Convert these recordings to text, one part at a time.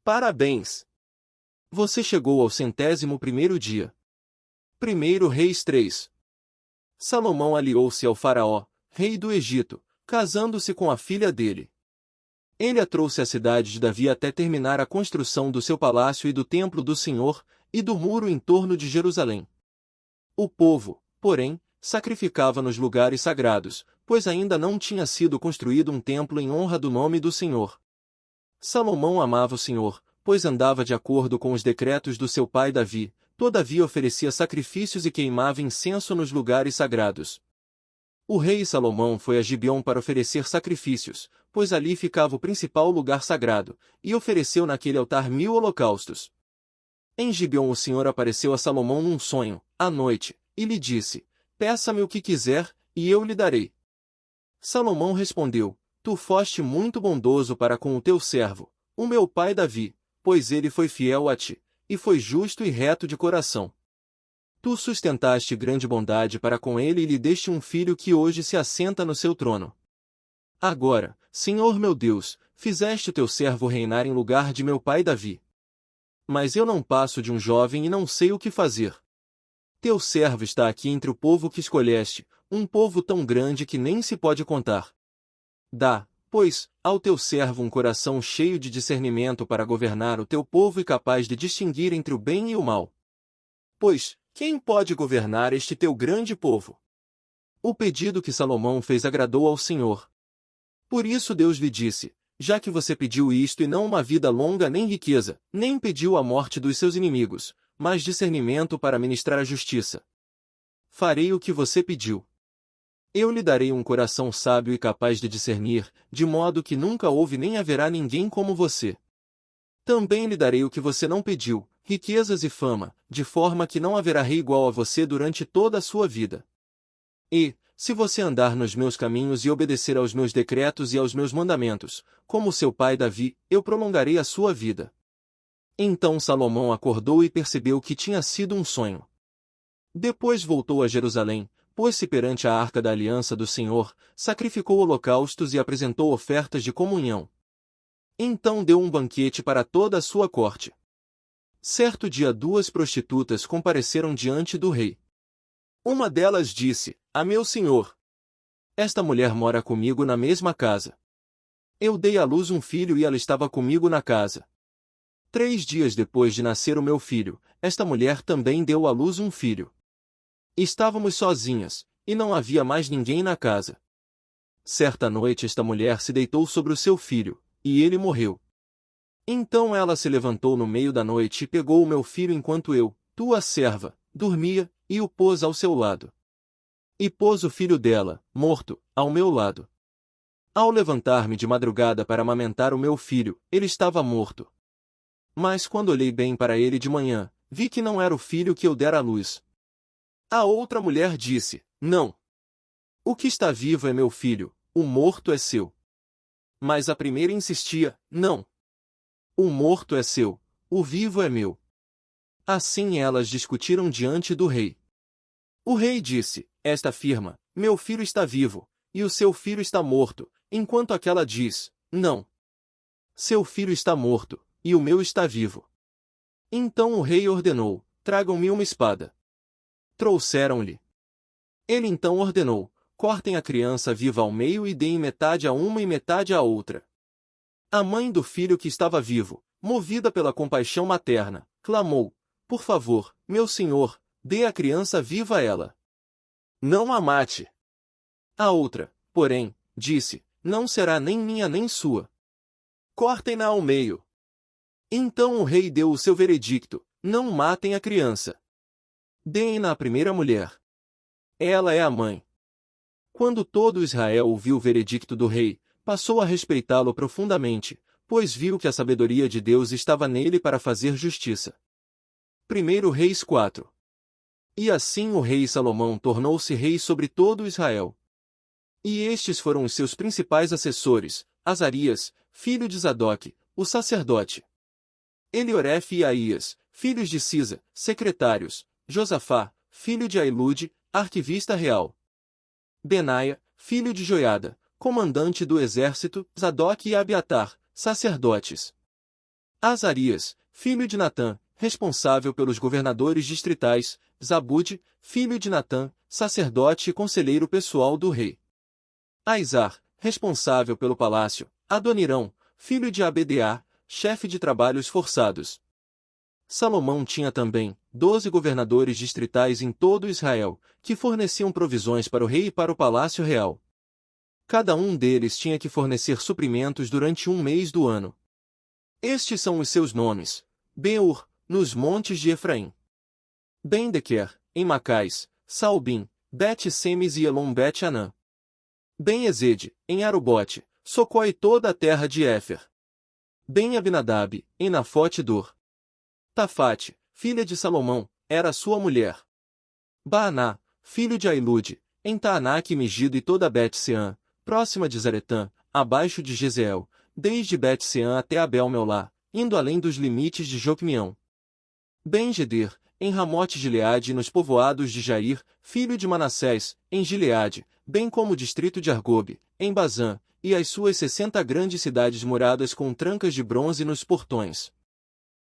Parabéns! Você chegou ao 101º dia. 1 Reis 3. Salomão aliou-se ao faraó, rei do Egito, casando-se com a filha dele. Ele a trouxe à cidade de Davi até terminar a construção do seu palácio e do templo do Senhor, e do muro em torno de Jerusalém. O povo, porém, sacrificava nos lugares sagrados, pois ainda não tinha sido construído um templo em honra do nome do Senhor. Salomão amava o Senhor, pois andava de acordo com os decretos do seu pai Davi, todavia oferecia sacrifícios e queimava incenso nos lugares sagrados. O rei Salomão foi a Gibeão para oferecer sacrifícios, pois ali ficava o principal lugar sagrado, e ofereceu naquele altar 1000 holocaustos. Em Gibeão o Senhor apareceu a Salomão num sonho, à noite, e lhe disse: Peça-me o que quiser, e eu lhe darei. Salomão respondeu: Tu foste muito bondoso para com o teu servo, o meu pai Davi, pois ele foi fiel a ti, e foi justo e reto de coração. Tu sustentaste grande bondade para com ele e lhe deste um filho que hoje se assenta no seu trono. Agora, Senhor meu Deus, fizeste o teu servo reinar em lugar de meu pai Davi. Mas eu não passo de um jovem e não sei o que fazer. Teu servo está aqui entre o povo que escolheste, um povo tão grande que nem se pode contar. Dá, pois, ao teu servo um coração cheio de discernimento para governar o teu povo e capaz de distinguir entre o bem e o mal. Pois, quem pode governar este teu grande povo? O pedido que Salomão fez agradou ao Senhor. Por isso Deus lhe disse: Já que você pediu isto e não uma vida longa nem riqueza, nem pediu a morte dos seus inimigos, mas discernimento para ministrar a justiça. Farei o que você pediu. Eu lhe darei um coração sábio e capaz de discernir, de modo que nunca houve nem haverá ninguém como você. Também lhe darei o que você não pediu, riquezas e fama, de forma que não haverá rei igual a você durante toda a sua vida. E, se você andar nos meus caminhos e obedecer aos meus decretos e aos meus mandamentos, como seu pai Davi, eu prolongarei a sua vida. Então Salomão acordou e percebeu que tinha sido um sonho. Depois voltou a Jerusalém, pôs-se perante a arca da aliança do Senhor, sacrificou holocaustos e apresentou ofertas de comunhão. Então deu um banquete para toda a sua corte. Certo dia 2 prostitutas compareceram diante do rei. Uma delas disse: A meu senhor, esta mulher mora comigo na mesma casa. Eu dei à luz um filho e ela estava comigo na casa. 3 dias depois de nascer o meu filho, esta mulher também deu à luz um filho. Estávamos sozinhas, e não havia mais ninguém na casa. Certa noite esta mulher se deitou sobre o seu filho, e ele morreu. Então ela se levantou no meio da noite e pegou o meu filho enquanto eu, tua serva, dormia, e o pôs ao seu lado. E pôs o filho dela, morto, ao meu lado. Ao levantar-me de madrugada para amamentar o meu filho, ele estava morto. Mas quando olhei bem para ele de manhã, vi que não era o filho que eu dera à luz. A outra mulher disse: Não. O que está vivo é meu filho, o morto é seu. Mas a primeira insistia: Não. O morto é seu, o vivo é meu. Assim elas discutiram diante do rei. O rei disse: Esta afirma: Meu filho está vivo, e o seu filho está morto, enquanto aquela diz: Não. Seu filho está morto, e o meu está vivo. Então o rei ordenou: Tragam-me uma espada. Trouxeram-lhe. Ele então ordenou: Cortem a criança viva ao meio e deem metade a uma e metade à outra. A mãe do filho que estava vivo, movida pela compaixão materna, clamou: Por favor, meu senhor, dê a criança viva a ela. Não a mate. A outra, porém, disse: Não será nem minha nem sua. Cortem-na ao meio. Então o rei deu o seu veredicto: Não matem a criança. Deem-na à primeira mulher. Ela é a mãe. Quando todo Israel ouviu o veredicto do rei, passou a respeitá-lo profundamente, pois viu que a sabedoria de Deus estava nele para fazer justiça. 1 Reis 4. E assim o rei Salomão tornou-se rei sobre todo Israel. E estes foram os seus principais assessores: Azarias, filho de Zadoque, o sacerdote; Elioref e Aías, filhos de Cisa, secretários; Josafá, filho de Ailude, arquivista real; Benaia, filho de Joiada, comandante do exército; Zadoque e Abiatar, sacerdotes; Azarias, filho de Natã, responsável pelos governadores distritais, Zabude, filho de Natã, sacerdote e conselheiro pessoal do rei. Aizar, responsável pelo palácio, Adonirão, filho de Abedeá, chefe de trabalhos forçados. Salomão tinha também 12 governadores distritais em todo Israel, que forneciam provisões para o rei e para o palácio real. Cada um deles tinha que fornecer suprimentos durante um mês do ano. Estes são os seus nomes: Ben-Ur, nos montes de Efraim; Ben-Dequer, em Macais; Saalbim, Bet-Semes e Elon-Bet-Anã; Ben-Ezede, em Arubote, Socó e toda a terra de Éfer; Ben-Abinadab, em Nafote-Dor. Tafate, filha de Salomão, era sua mulher. Baaná, filho de Ailude, em Taanaque e Megido e toda Bet-Seã, próxima de Zaretã, abaixo de Jezeel, desde Bet-Seã até Abel-Meolá, indo além dos limites de Jocmeão. Ben-Geder, em Ramote-Gileade e nos povoados de Jair, filho de Manassés, em Gileade, bem como o distrito de Argobe, em Bazã, e as suas 60 grandes cidades muradas com trancas de bronze nos portões.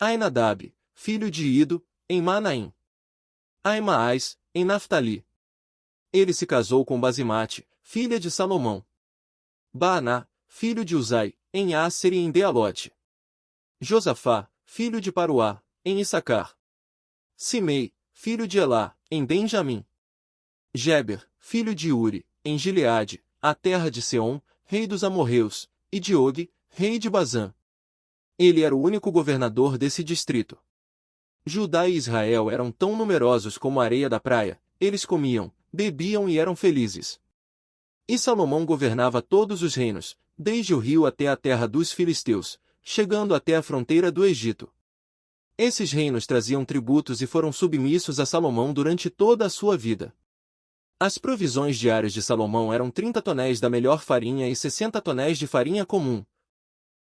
Ainadab, filho de Ido, em Manaim. Aimaás, em Naftali. Ele se casou com Basimate, filha de Salomão. Baaná, filho de Uzai, em Asser e em Bealote. Josafá, filho de Paruá, em Issacar. Simei, filho de Elá, em Benjamim. Geber, filho de Uri, em Gileade, a terra de Seom, rei dos amorreus, e de Og, rei de Bazã. Ele era o único governador desse distrito. Judá e Israel eram tão numerosos como a areia da praia, eles comiam, bebiam e eram felizes. E Salomão governava todos os reinos, desde o rio até a terra dos filisteus, chegando até a fronteira do Egito. Esses reinos traziam tributos e foram submissos a Salomão durante toda a sua vida. As provisões diárias de Salomão eram 30 tonéis da melhor farinha e 60 tonéis de farinha comum,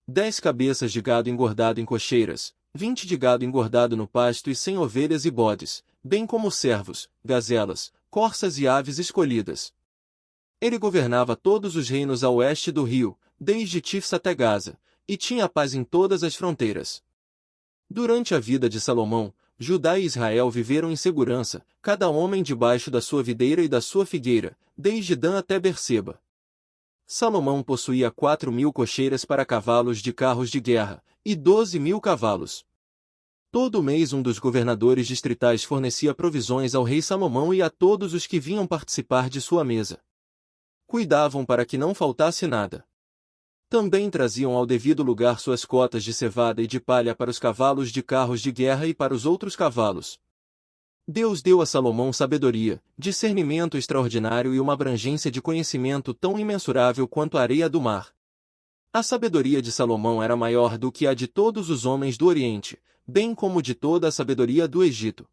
10 cabeças de gado engordado em cocheiras, 20 de gado engordado no pasto e 100 ovelhas e bodes, bem como servos, gazelas, corças e aves escolhidas. Ele governava todos os reinos a oeste do rio, desde Tifsa até Gaza, e tinha paz em todas as fronteiras. Durante a vida de Salomão, Judá e Israel viveram em segurança, cada homem debaixo da sua videira e da sua figueira, desde Dan até Berseba. Salomão possuía 4.000 cocheiras para cavalos de carros de guerra, e 12.000 cavalos. Todo mês um dos governadores distritais fornecia provisões ao rei Salomão e a todos os que vinham participar de sua mesa. Cuidavam para que não faltasse nada. Também traziam ao devido lugar suas cotas de cevada e de palha para os cavalos de carros de guerra e para os outros cavalos. Deus deu a Salomão sabedoria, discernimento extraordinário e uma abrangência de conhecimento tão imensurável quanto a areia do mar. A sabedoria de Salomão era maior do que a de todos os homens do Oriente, bem como de toda a sabedoria do Egito.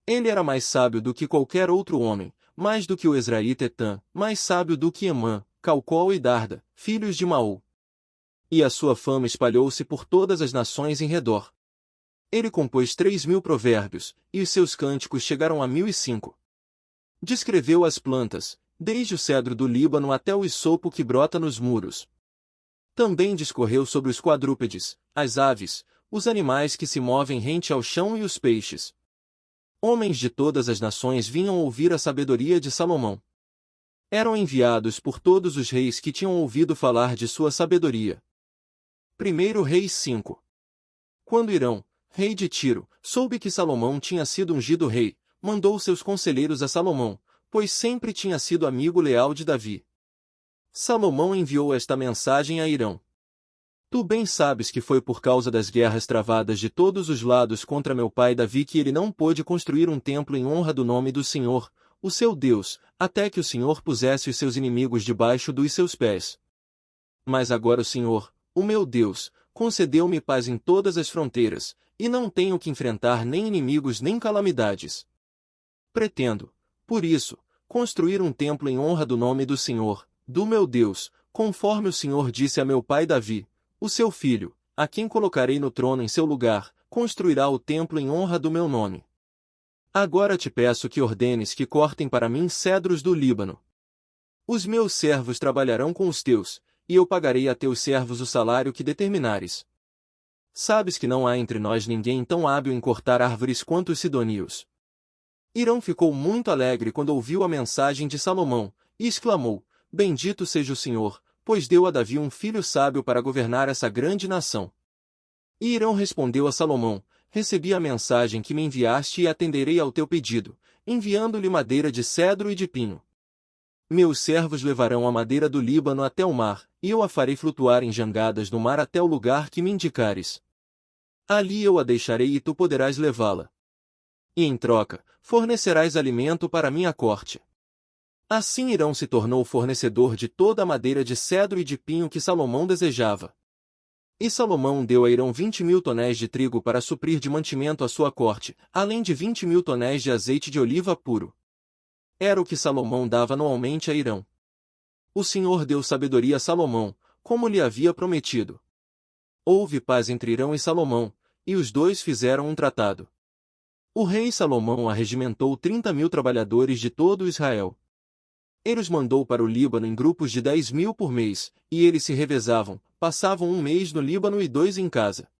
Ele era mais sábio do que qualquer outro homem, mais do que o Ezraíta Etã, mais sábio do que Emã, Calcol e Darda, filhos de Maú. E a sua fama espalhou-se por todas as nações em redor. Ele compôs 3.000 provérbios, e os seus cânticos chegaram a 1.005. Descreveu as plantas, desde o cedro do Líbano até o isopo que brota nos muros. Também discorreu sobre os quadrúpedes, as aves, os animais que se movem rente ao chão e os peixes. Homens de todas as nações vinham ouvir a sabedoria de Salomão. Eram enviados por todos os reis que tinham ouvido falar de sua sabedoria. 1 Reis 5. Quando Irão, rei de Tiro, soube que Salomão tinha sido ungido rei, mandou seus conselheiros a Salomão, pois sempre tinha sido amigo leal de Davi. Salomão enviou esta mensagem a Irão. Tu bem sabes que foi por causa das guerras travadas de todos os lados contra meu pai Davi que ele não pôde construir um templo em honra do nome do Senhor, o seu Deus, até que o Senhor pusesse os seus inimigos debaixo dos seus pés. Mas agora o Senhor, o meu Deus, concedeu-me paz em todas as fronteiras, e não tenho que enfrentar nem inimigos nem calamidades. Pretendo, por isso, construir um templo em honra do nome do Senhor, do meu Deus, conforme o Senhor disse a meu pai Davi, o seu filho, a quem colocarei no trono em seu lugar, construirá o templo em honra do meu nome. Agora te peço que ordenes que cortem para mim cedros do Líbano. Os meus servos trabalharão com os teus, e eu pagarei a teus servos o salário que determinares. sabes que não há entre nós ninguém tão hábil em cortar árvores quanto os sidônios. Hirão ficou muito alegre quando ouviu a mensagem de Salomão, e exclamou: Bendito seja o Senhor, pois deu a Davi um filho sábio para governar essa grande nação. E Hirão respondeu a Salomão: Recebi a mensagem que me enviaste e atenderei ao teu pedido, enviando-lhe madeira de cedro e de pinho. Meus servos levarão a madeira do Líbano até o mar, e eu a farei flutuar em jangadas no mar até o lugar que me indicares. Ali eu a deixarei e tu poderás levá-la. E em troca, fornecerás alimento para minha corte. Assim Hirão se tornou fornecedor de toda a madeira de cedro e de pinho que Salomão desejava. E Salomão deu a Hirão 20.000 tonéis de trigo para suprir de mantimento a sua corte, além de 20.000 tonéis de azeite de oliva puro. Era o que Salomão dava anualmente a Hirão. O Senhor deu sabedoria a Salomão, como lhe havia prometido. Houve paz entre Hirão e Salomão, e os dois fizeram um tratado. O rei Salomão arregimentou 30.000 trabalhadores de todo Israel. Ele os mandou para o Líbano em grupos de 10.000 por mês, e eles se revezavam, passavam um mês no Líbano e 2 em casa.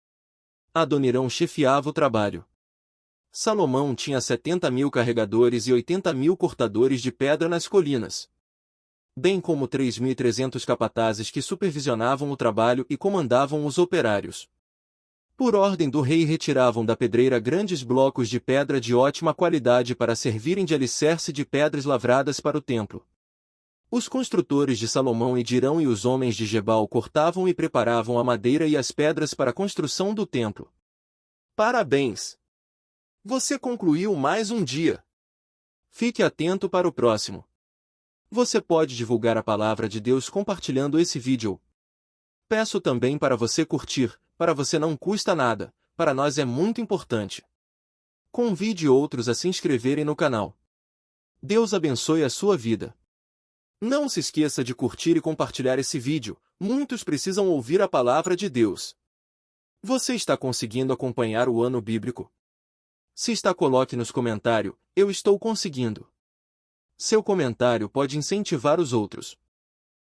Adonirão chefiava o trabalho. Salomão tinha 70.000 carregadores e 80.000 cortadores de pedra nas colinas, bem como 3.300 capatazes que supervisionavam o trabalho e comandavam os operários. Por ordem do rei retiravam da pedreira grandes blocos de pedra de ótima qualidade para servirem de alicerce de pedras lavradas para o templo. Os construtores de Salomão e de Hirão e os homens de Gebal cortavam e preparavam a madeira e as pedras para a construção do templo. Parabéns! Você concluiu mais um dia. Fique atento para o próximo. Você pode divulgar a palavra de Deus compartilhando esse vídeo. Peço também para você curtir, para você não custa nada, para nós é muito importante. Convide outros a se inscreverem no canal. Deus abençoe a sua vida. Não se esqueça de curtir e compartilhar esse vídeo, muitos precisam ouvir a palavra de Deus. Você está conseguindo acompanhar o ano bíblico? Se está, coloque nos comentários: eu estou conseguindo. Seu comentário pode incentivar os outros.